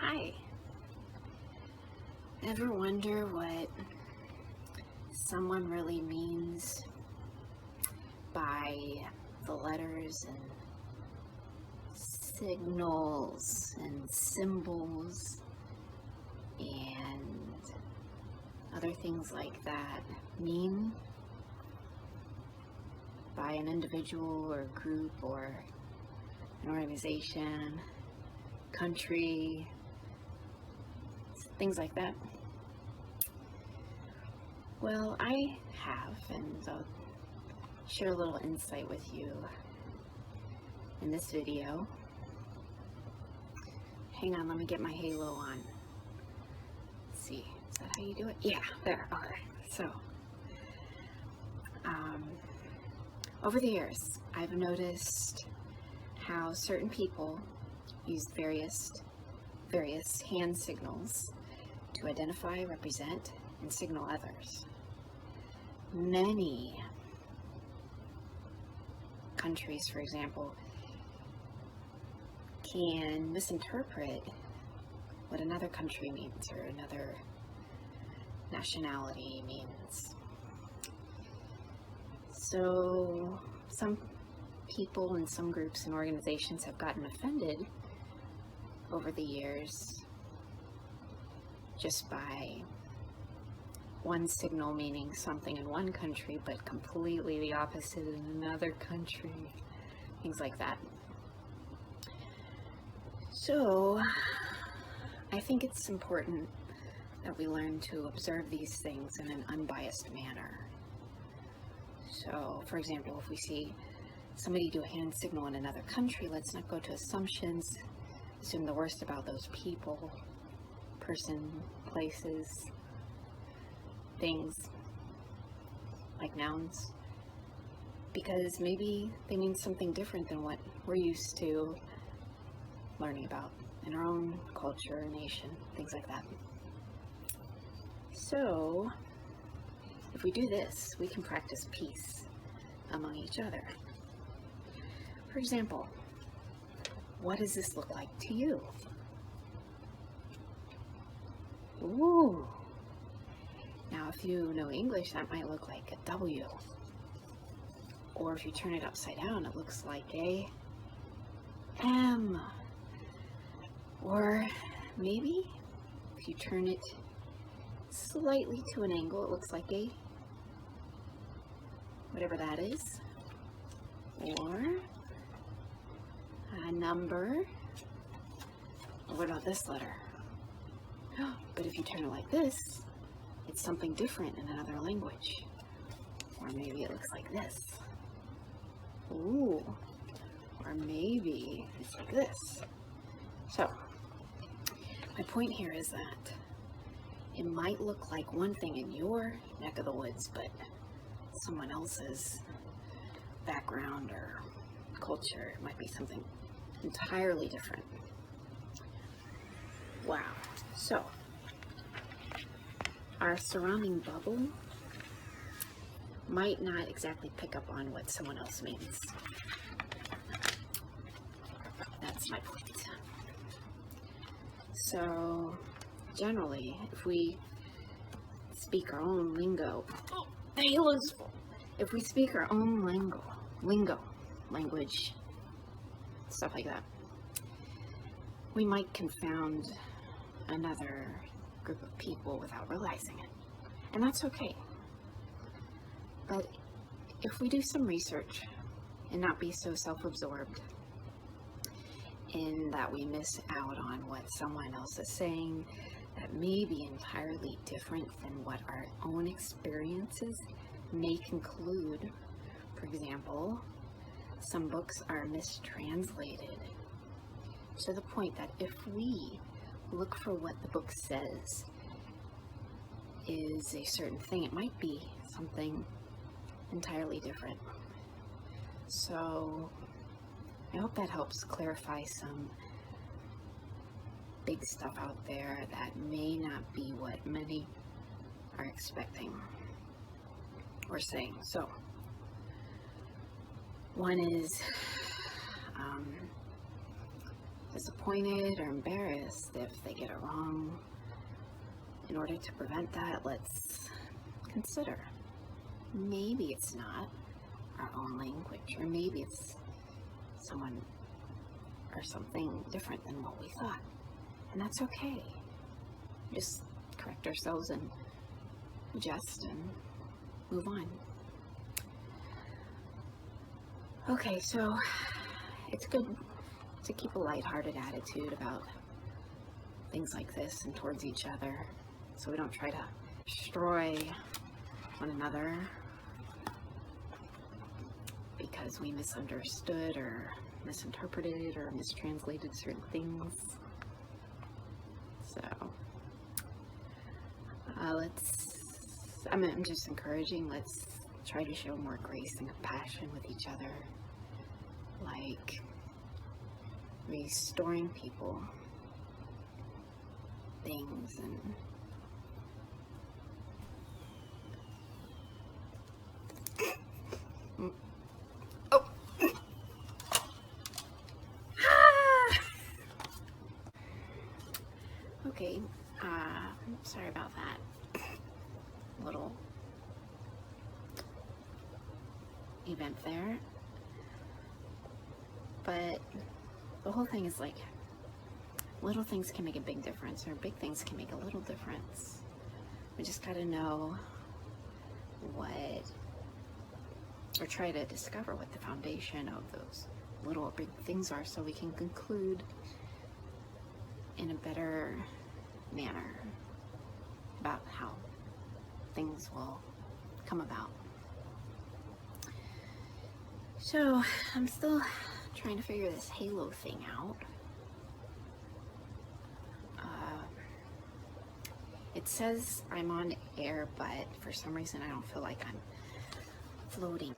Hi. Ever wonder what someone really means by the letters and signals and symbols and other things like that mean by an individual or group or an organization, country, things like that? Well, I have, and I'll share a little insight with you in this video. Hang on, let me get my halo on. Let's see, is that how you do it? Yeah, there, okay. So, over the years, I've noticed how certain people use various hand signals to identify, represent, and signal others. Many countries, for example, can misinterpret what another country means or another nationality means. So some people and some groups and organizations have gotten offended over the years just by one signal meaning something in one country but completely the opposite in another country, things like that. So I think it's important that we learn to observe these things in an unbiased manner. So, for example, if we see somebody do a hand signal in another country, let's not go to assumptions, assume the worst about those people, person, places, things, like nouns, because maybe they mean something different than what we're used to learning about in our own culture, nation, things like that. So, if we do this, we can practice peace among each other. For example, what does this look like to you? Ooh. Now, if you know English, that might look like a W. Or if you turn it upside down, it looks like a M. Or maybe if you turn it slightly to an angle, it looks like a whatever that is. Or a number. Or what about this letter? But if you turn it like this, it's something different in another language. Or maybe it looks like this. Ooh. Or maybe it's like this. So, my point here is that it might look like one thing in your neck of the woods, but someone else's background or culture, it might be something entirely different. Wow. So, our surrounding bubble might not exactly pick up on what someone else means. That's my point. So, generally, if we speak our own lingo, if we speak our own language, stuff like that, we might confound another group of people without realizing it. And that's okay. But if we do some research and not be so self-absorbed in that we miss out on what someone else is saying that may be entirely different than what our own experiences may conclude. For example, some books are mistranslated to the point that if we look for what the book says is a certain thing, it might be something entirely different. So I hope that helps clarify some big stuff out there that may not be what many are expecting or saying. So, one is disappointed or embarrassed if they get it wrong. In order to prevent that, let's consider, maybe it's not our own language, or maybe it's someone or something different than what we thought. And that's okay. Just correct ourselves and adjust and move on. Okay, so it's good to keep a lighthearted attitude about things like this and towards each other, so we don't try to destroy one another because we misunderstood or misinterpreted or mistranslated certain things. So I'm just encouraging, let's try to show more grace and compassion with each other, like restoring people, things, and okay, sorry about that little event there, but the whole thing is like, little things can make a big difference, or big things can make a little difference. We just gotta know what, or try to discover what the foundation of those little or big things are, so we can conclude in a better manner about how things will come about. So I'm still trying to figure this halo thing out. It says I'm on air, but for some reason I don't feel like I'm floating.